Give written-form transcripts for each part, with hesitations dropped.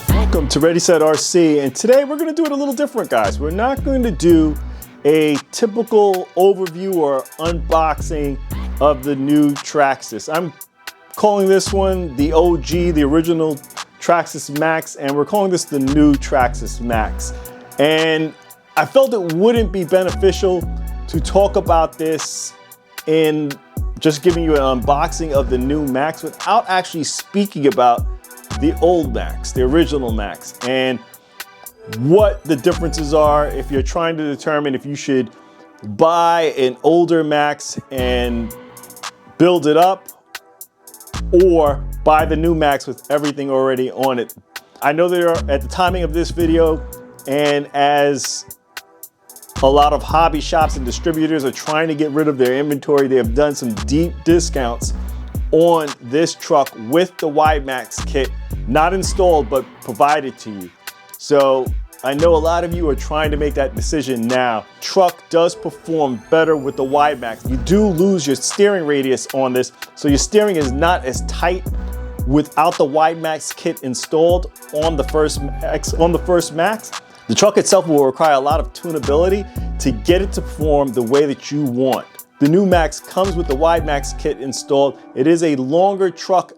Welcome to Ready Set RC, and today we're going to do it a little different, guys. We're not going to do a typical overview or unboxing of the new Traxxas. I'm calling this one the OG, the original Traxxas Maxx, and we're calling this the new Traxxas Maxx. And I felt it wouldn't be beneficial to talk about this in just giving you an unboxing of the new Maxx without actually speaking about the old Maxx, the original Maxx, and what the differences are if you're trying to determine if you should buy an older Maxx and build it up or buy the new Maxx with everything already on it. I know there are, at the timing of this video, and as a lot of hobby shops and distributors are trying to get rid of their inventory, they have done some deep discounts on this truck with the wide Maxx kit, not installed, but provided to you. So I know a lot of you are trying to make that decision now. Truck does perform better with the wide Maxx. You do lose your steering radius on this, so your steering is not as tight without the wide Maxx kit installed on the first Maxx. The truck itself will require a lot of tunability to get it to perform the way that you want. The new Maxx comes with the wide Maxx kit installed. It is a longer truck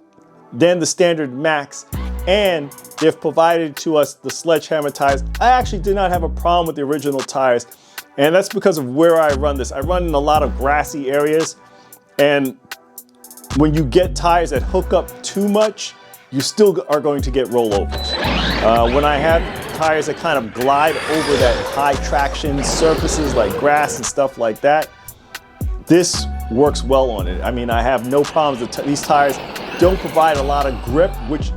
than the standard Maxx, and they've provided to us the sledgehammer tires. I actually did not have a problem with the original tires, and that's because of where I run this. I run in a lot of grassy areas, and when you get tires that hook up too much, you still are going to get rollovers. When I have tires that kind of glide over that high traction surfaces like grass and stuff like that, this works well on it. I mean, I have no problems. These tires don't provide a lot of grip, which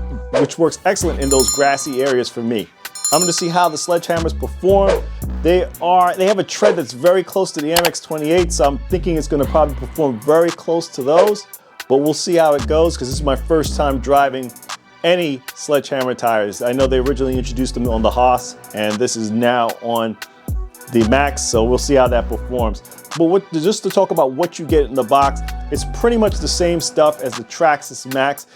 works excellent in those grassy areas for me. I'm gonna see how the sledgehammers perform. They have a tread that's very close to the MX-28, so I'm thinking it's gonna probably perform very close to those, but we'll see how it goes because this is my first time driving any sledgehammer tires. I know they originally introduced them on the Haas, and this is now on the Maxx, so we'll see how that performs. But just to talk about what you get in the box, it's pretty much the same stuff as the Traxxas Maxx.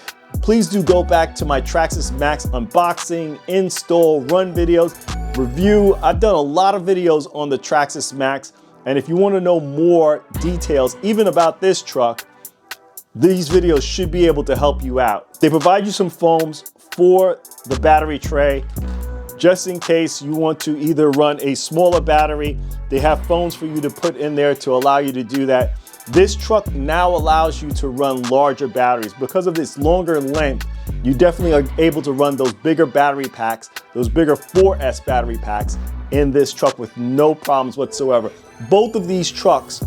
Please do go back to my Traxxas Maxx unboxing, install, run videos, review. I've done a lot of videos on the Traxxas Maxx, and if you want to know more details, even about this truck, these videos should be able to help you out. They provide you some foams for the battery tray, just in case you want to either run a smaller battery. They have foams for you to put in there to allow you to do that. This truck now allows you to run larger batteries. Because of this longer length, you definitely are able to run those bigger battery packs, those bigger 4S battery packs in this truck with no problems whatsoever. Both of these trucks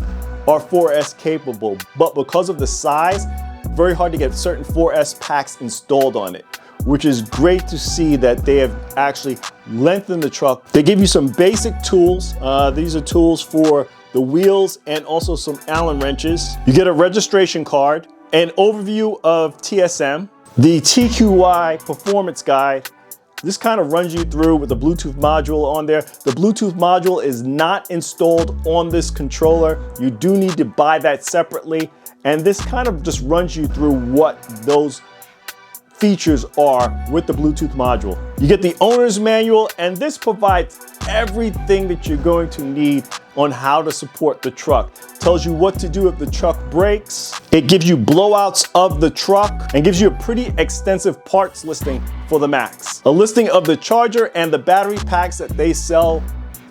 are 4S capable, but because of the size, very hard to get certain 4S packs installed on it, which is great to see that they have actually lengthened the truck. They give you some basic tools. These are tools for the wheels and also some Allen wrenches. You get a registration card, an overview of TSM, the TQI performance guide. This kind of runs you through with the Bluetooth module on there. The Bluetooth module is not installed on this controller. You do need to buy that separately. And this kind of just runs you through what those features are with the Bluetooth module. You get the owner's manual, and this provides everything that you're going to need on how to support the truck. Tells you what to do if the truck breaks. It gives you blowouts of the truck and gives you a pretty extensive parts listing for the Maxx. A listing of the charger and the battery packs that they sell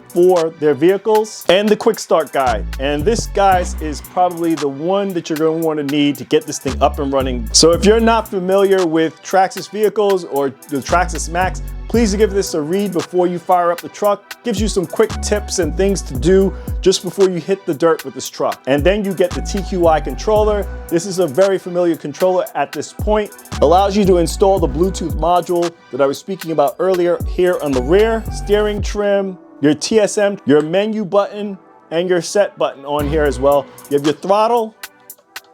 for their vehicles, and the quick start guide. And this, guys, is probably the one that you're going to want to need to get this thing up and running. So if you're not familiar with Traxxas vehicles or the Traxxas Maxx, please give this a read before you fire up the truck. Gives you some quick tips and things to do just before you hit the dirt with this truck. And then you get the TQI controller. This is a very familiar controller at this point. Allows you to install the Bluetooth module that I was speaking about earlier here on the rear. Steering trim, your TSM, your menu button, and your set button on here as well. You have your throttle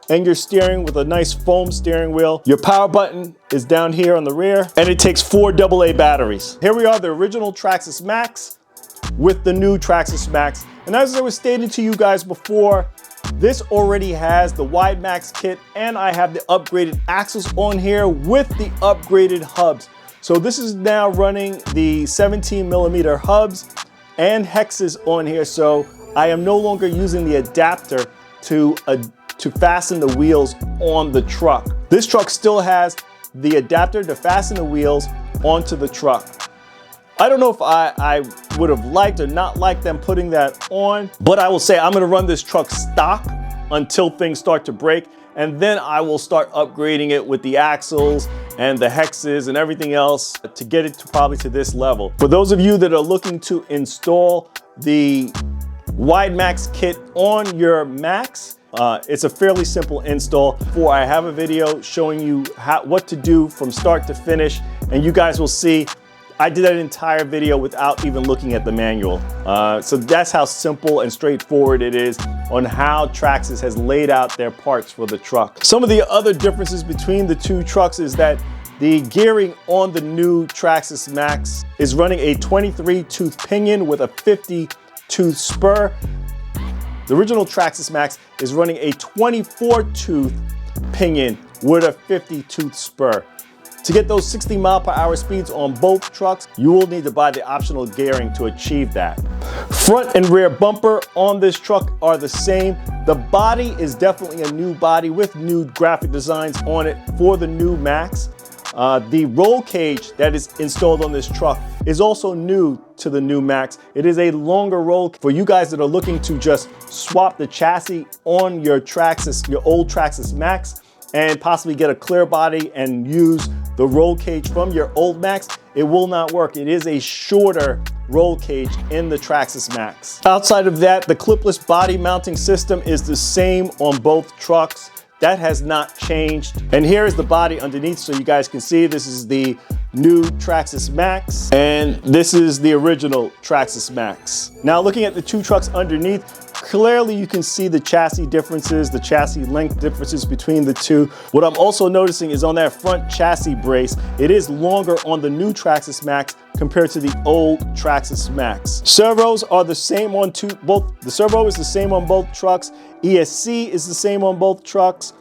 and your steering with a nice foam steering wheel. Your power button is down here on the rear, and it takes 4 AA batteries. Here we are, the original Traxxas Maxx with the new Traxxas Maxx. And as I was stating to you guys before, This already has the wide max kit, and I have the upgraded axles on here with the upgraded hubs. So this is now running the 17mm hubs and hexes on here, so I am no longer using the adapter to fasten the wheels on the truck. This truck still has the adapter to fasten the wheels onto the truck. I don't know if I would have liked or not liked them putting that on, but I will say I'm gonna run this truck stock until things start to break, and then I will start upgrading it with the axles and the hexes and everything else to get it to probably to this level. For those of you that are looking to install the wide max kit on your Maxx, it's a fairly simple install. I have a video showing you what to do from start to finish, and you guys will see I did that entire video without even looking at the manual. So that's how simple and straightforward it is on how Traxxas has laid out their parts for the truck. Some of the other differences between the two trucks is that the gearing on the new Traxxas Maxx is running a 23 tooth pinion with a 50 tooth spur. The original Traxxas Maxx is running a 24 tooth pinion with a 50 tooth spur. To get those 60 mph speeds on both trucks, you will need to buy the optional gearing to achieve that. Front and rear bumper on this truck are the same. The body is definitely a new body with new graphic designs on it for the new Maxx. The roll cage that is installed on this truck is also new to the new Maxx. It is a longer roll for you guys that are looking to just swap the chassis on your Traxxas, your old Traxxas Maxx, and possibly get a clear body and use the roll cage from your old Maxx. It will not work. It is a shorter roll cage in the Traxxas Maxx. Outside of that, the clipless body mounting system is the same on both trucks. That has not changed. And here is the body underneath so you guys can see. This is the new Traxxas Maxx, and this is the original Traxxas Maxx. Now looking at the two trucks underneath, clearly you can see the chassis differences, the chassis length differences between the two. What I'm also noticing is on that front chassis brace, it is longer on the new Traxxas Maxx compared to the old Traxxas Maxx. Servos are the same on both. The servo is the same on both trucks. ESC is the same on both trucks.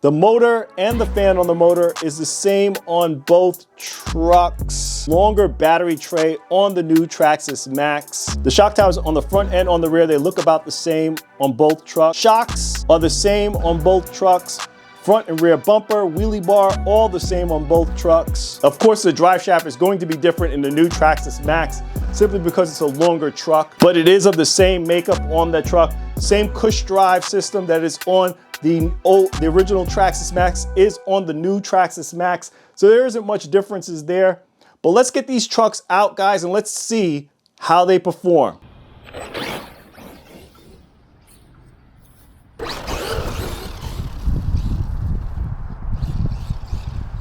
The motor and the fan on the motor is the same on both trucks. Longer battery tray on the new Traxxas Maxx. The shock towers on the front and on the rear, they look about the same on both trucks. Shocks are the same on both trucks. Front and rear bumper, wheelie bar, all the same on both trucks. Of course, the drive shaft is going to be different in the new Traxxas Maxx simply because it's a longer truck, but it is of the same makeup on the truck. Same cush drive system that is on the original Traxxas Maxx is on the new Traxxas Maxx. So there isn't much differences there. But let's get these trucks out, guys, and let's see how they perform.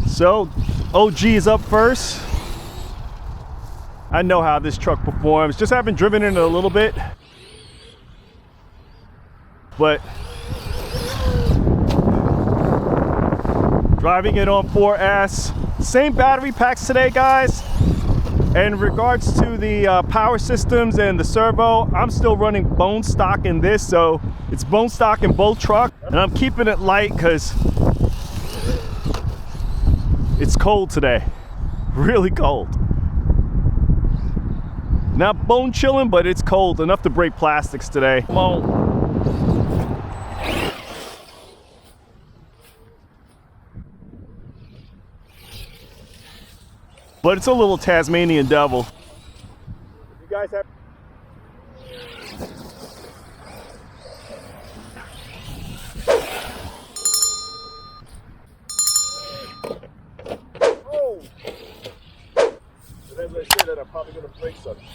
So OG is up first. I know how this truck performs. Just haven't driven in it a little bit, but driving it on 4S. Same battery packs today, guys. And in regards to the power systems and the servo, I'm still running bone stock in this, so it's bone stock in both trucks. And I'm keeping it light because it's cold today, really cold. Not bone chilling, but it's cold enough to break plastics today. Come on. But it's a little Tasmanian devil. You guys have as I say that, I'm probably going to break something.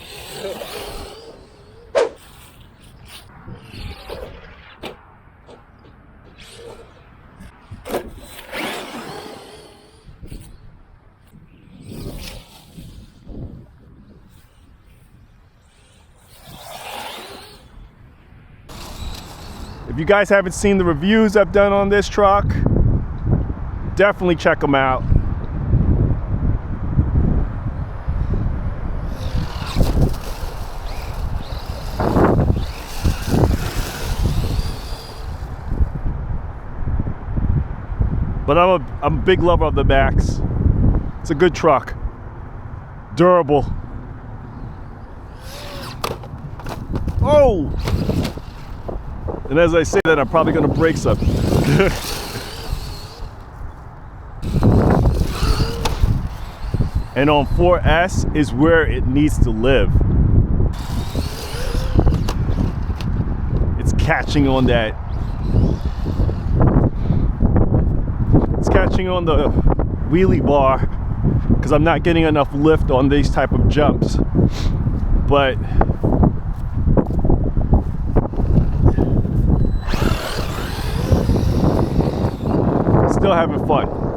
If you guys haven't seen the reviews I've done on this truck, definitely check them out. But I'm a big lover of the Maxx. It's a good truck. Durable. Oh! And as I say that, I'm probably gonna break something. And on 4S is where it needs to live. It's catching on that. It's catching on the wheelie bar because I'm not getting enough lift on these type of jumps. But still having fun.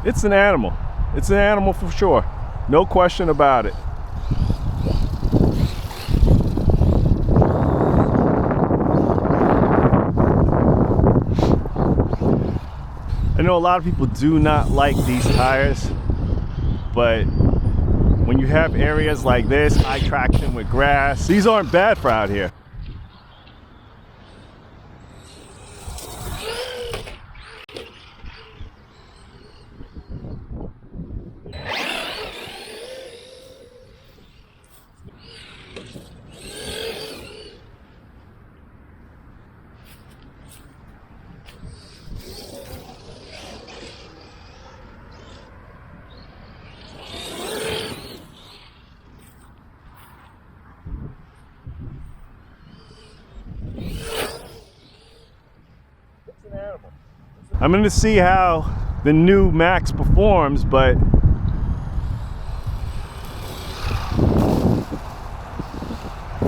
It's an animal. It's an animal for sure. No question about it. I know a lot of people do not like these tires, but when you have areas like this, high traction with grass, these aren't bad for out here. I'm going to see how the new Maxx performs, but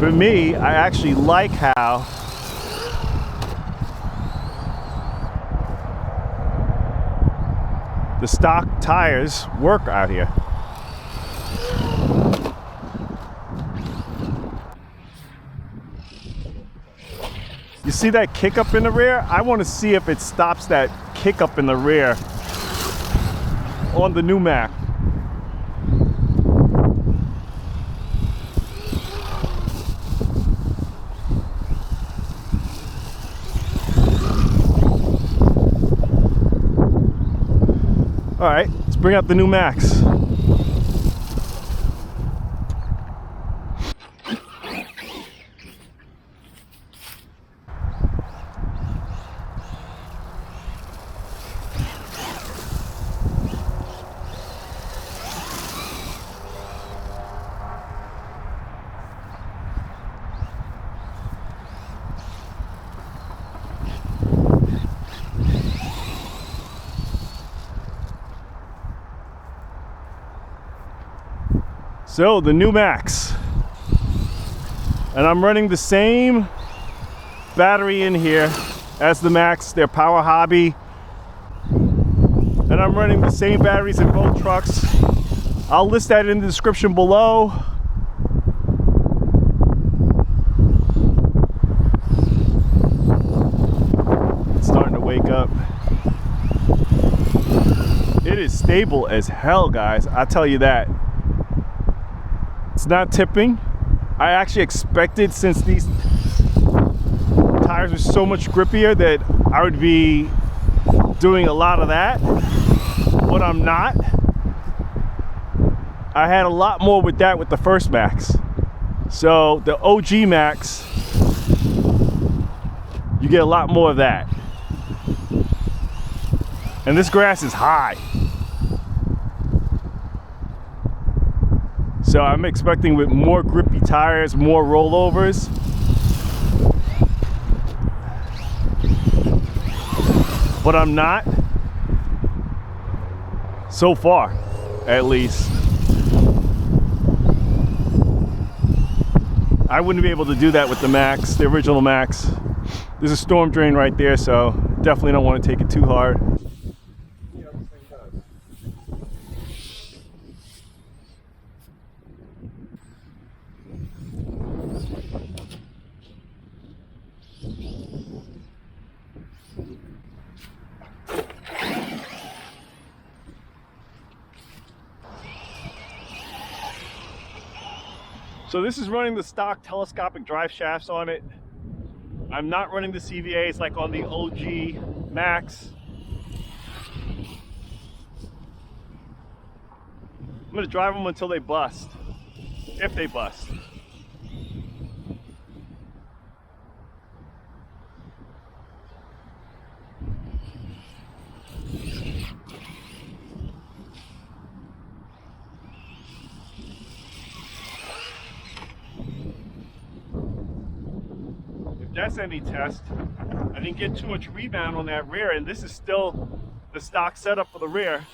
for me, I actually like how the stock tires work out here. You see that kick up in the rear? I want to see if it stops that kick up in the rear on the new Maxx. All right, let's bring up the new Maxx. So the new Maxx, and I'm running the same battery in here as the Maxx, their Power Hobby, and I'm running the same batteries in both trucks. I'll list that in the description below. It's starting to wake up. It is stable as hell, guys, I'll tell you that. It's not tipping. I actually expected, since these tires are so much grippier, that I would be doing a lot of that, but I'm not. I had a lot more with that with the first Maxx. So the OG Maxx, you get a lot more of that. And this grass is high. So I'm expecting with more grippy tires, more rollovers. But I'm not. So far, at least. I wouldn't be able to do that with the Maxx, the original Maxx. There's a storm drain right there, so definitely don't want to take it too hard. So this is running the stock telescopic drive shafts on it. I'm not running the CVAs like on the OG Maxx. I'm gonna drive them until they bust, if they bust. If that's any test, I didn't get too much rebound on that rear, and this is still the stock setup for the rear.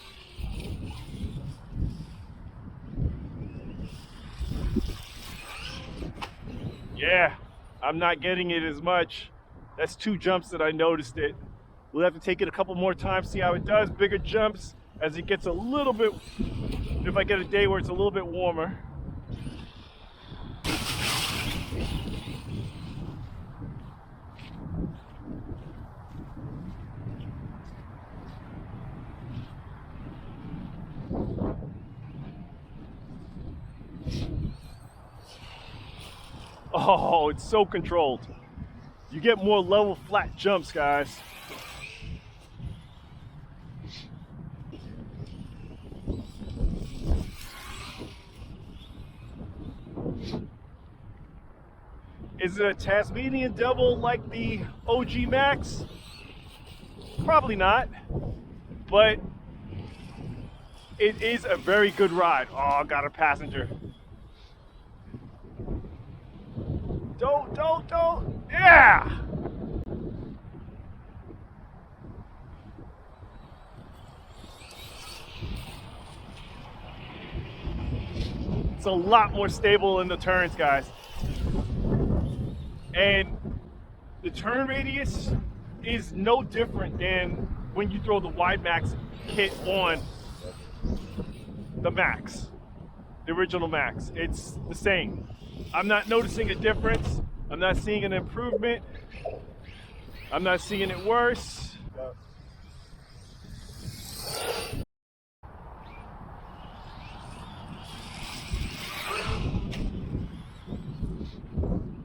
Yeah, I'm not getting it as much. That's 2 jumps that I noticed it. We'll have to take it a couple more times, see how it does. Bigger jumps as it gets a little bit, if I get a day where it's a little bit warmer. Oh, it's so controlled. You get more level, flat jumps, guys. Is it a Tasmanian devil like the OG Maxx? Probably not, but it is a very good ride. Oh, I got a passenger. Don't. Yeah! It's a lot more stable in the turns, guys. And the turn radius is no different than when you throw the wide max kit on the Maxx, the original Maxx. It's the same. I'm not noticing a difference. I'm not seeing an improvement. I'm not seeing it worse.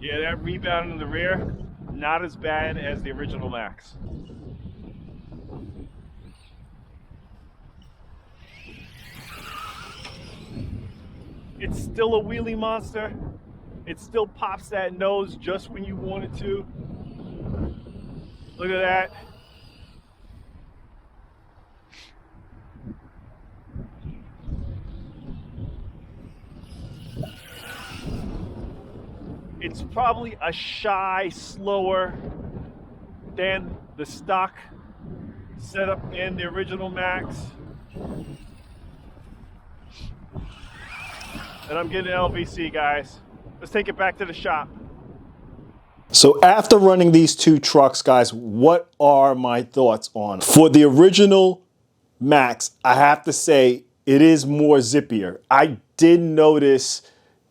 Yeah, that rebound in the rear, not as bad as the original Maxx. It's still a wheelie monster. It still pops that nose just when you want it to. Look at that. It's probably a shy slower than the stock setup in the original Maxx. And I'm getting LVC, guys. Let's take it back to the shop. So after running these 2 trucks, guys, what are my thoughts on it? For the original Maxx, I have to say it is more zippier. I did notice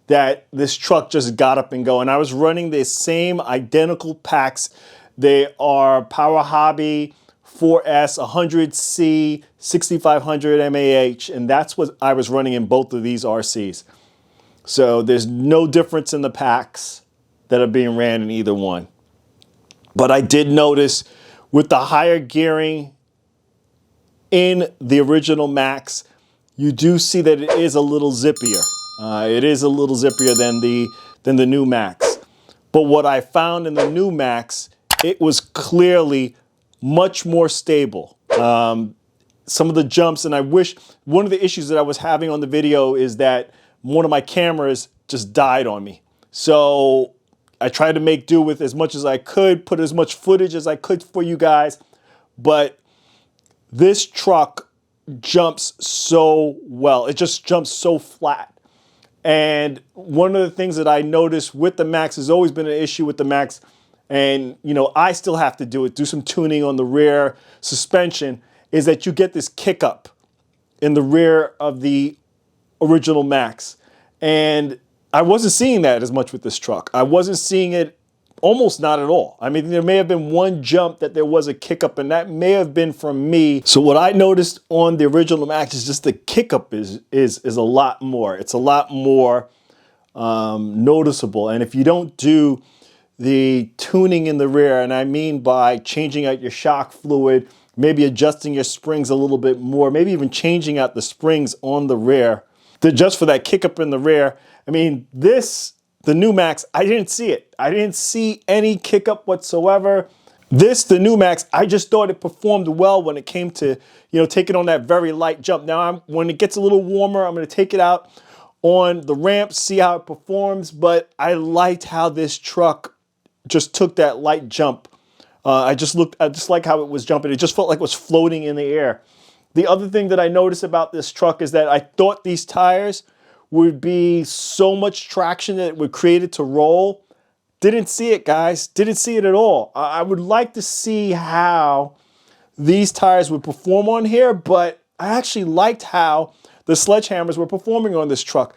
that this truck just got up and go, and I was running the same identical packs. They are Power Hobby 4S 100C 6500 MAH, and that's what I was running in both of these RCs. So there's no difference in the packs that are being ran in either one. But I did notice with the higher gearing in the original Maxx, you do see that it is a little zippier. It is a little zippier than the new Maxx. But what I found in the new Maxx, it was clearly much more stable. Some of the jumps, and I wish, one of the issues that I was having on the video is that one of my cameras just died on me. So I tried to make do with as much as I could, put as much footage as I could for you guys. But this truck jumps so well. It just jumps so flat. And one of the things that I noticed with the Maxx has always been an issue with the Maxx, and you know, I still have to do some tuning on the rear suspension, is that you get this kick up in the rear of the original Maxx. And I wasn't seeing that as much with this truck. I wasn't seeing it, almost not at all. I mean, there may have been one jump that there was a kick up, and that may have been from me. So what I noticed on the original Maxx is just the kick up is a lot more. It's a lot more noticeable. And if you don't do the tuning in the rear, and I mean by changing out your shock fluid, maybe adjusting your springs a little bit more, maybe even changing out the springs on the rear, just for that kick up in the rear. I mean, the new Maxx, I didn't see it. I didn't see any kick up whatsoever. The new Maxx, I just thought it performed well when it came to, taking on that very light jump. Now, when it gets a little warmer, I'm going to take it out on the ramp, see how it performs. But I liked how this truck just took that light jump. I just like how it was jumping. It just felt like it was floating in the air. The other thing that I noticed about this truck is that I thought these tires would be so much traction that it would create it to roll. Didn't see it, guys. Didn't see it at all. I would like to see how these tires would perform on here, but I actually liked how the sledgehammers were performing on this truck.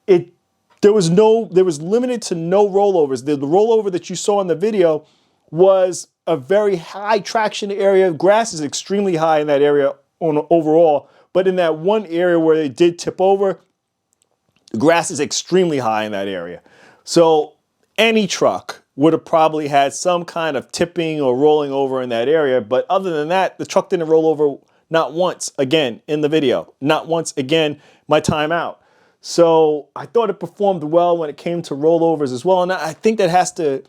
There was limited to no rollovers. The rollover that you saw in the video was a very high traction area. Grass is extremely high in that area overall, but in that one area where they did tip over, the grass is extremely high in that area. So any truck would have probably had some kind of tipping or rolling over in that area. But other than that, the truck didn't roll over not once again in the video. Not once again my time out. So I thought it performed well when it came to rollovers as well. And I think that has to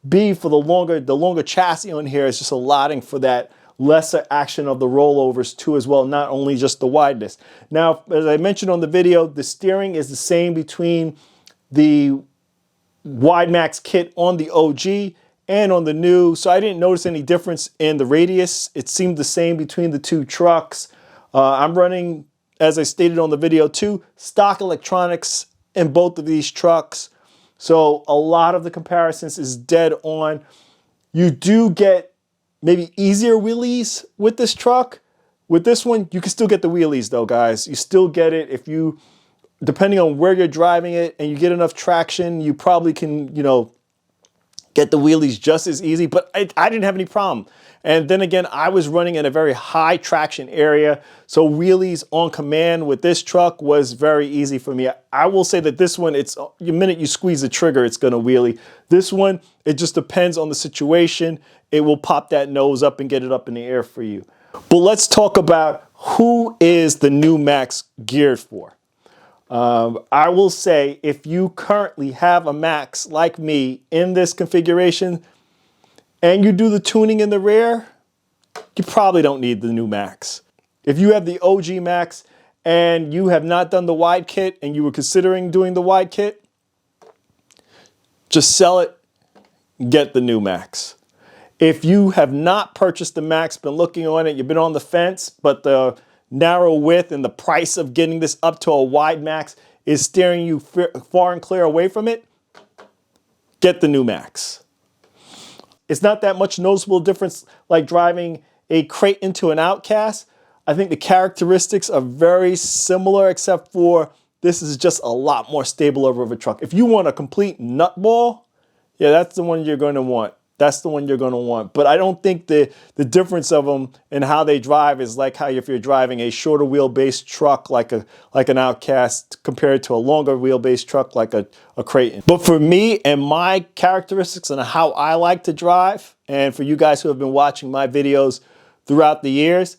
be for the longer chassis on here is just allotting for that lesser action of the rollovers too as well, not only just the wideness. Now, as I mentioned on the video, the steering is the same between the Wide Maxx kit on the OG and on the new, so I didn't notice any difference in the radius. It seemed the same between the two trucks. I'm running, as I stated on the video too, stock electronics in both of these trucks, so a lot of the comparisons is dead on. You do get maybe easier wheelies with this truck. With this one, you can still get the wheelies though, guys. You still get it if you, depending on where you're driving it and you get enough traction, you probably can, get the wheelies just as easy, but I didn't have any problem. And then again, I was running in a very high traction area, so wheelies on command with this truck was very easy for me. I will say that this one, it's the minute you squeeze the trigger, it's gonna wheelie. This one, it just depends on the situation. It will pop that nose up and get it up in the air for you. But let's talk about who is the new Maxx geared for. I will say if you currently have a Maxx like me in this configuration and you do the tuning in the rear, you probably don't need the new Maxx. If you have the OG Maxx and you have not done the wide kit and you were considering doing the wide kit, just sell it, get the new Maxx. If you have not purchased the Maxx, been looking on it, you've been on the fence, but the narrow width and the price of getting this up to a wide Maxx is steering you far and clear away from it, get the new Maxx. It's not that much noticeable difference like driving a crate into an Outcast. I think the characteristics are very similar, except for this is just a lot more stable of a truck. If you want a complete nutball, yeah, that's the one you're going to want. That's the one you're going to want. But I don't think the difference of them and how they drive is like how if you're driving a shorter wheelbase truck like an Outcast compared to a longer wheelbase truck like a Creighton. But for me and my characteristics and how I like to drive, and for you guys who have been watching my videos throughout the years,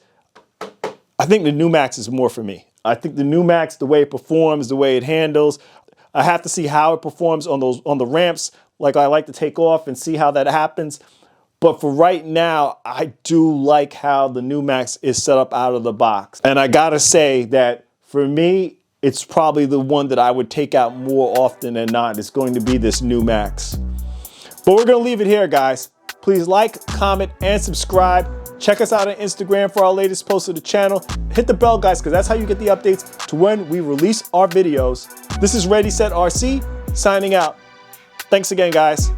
I think the new Maxx is more for me. I think the new Maxx, the way it performs, the way it handles, I have to see how it performs on the ramps. Like I like to take off and see how that happens. But for right now, I do like how the new Maxx is set up out of the box. And I gotta say that for me, it's probably the one that I would take out more often than not. It's going to be this new Maxx. But we're gonna leave it here, guys. Please like, comment, and subscribe. Check us out on Instagram for our latest posts of the channel. Hit the bell, guys, because that's how you get the updates to when we release our videos. This is Ready Set RC, signing out. Thanks again, guys.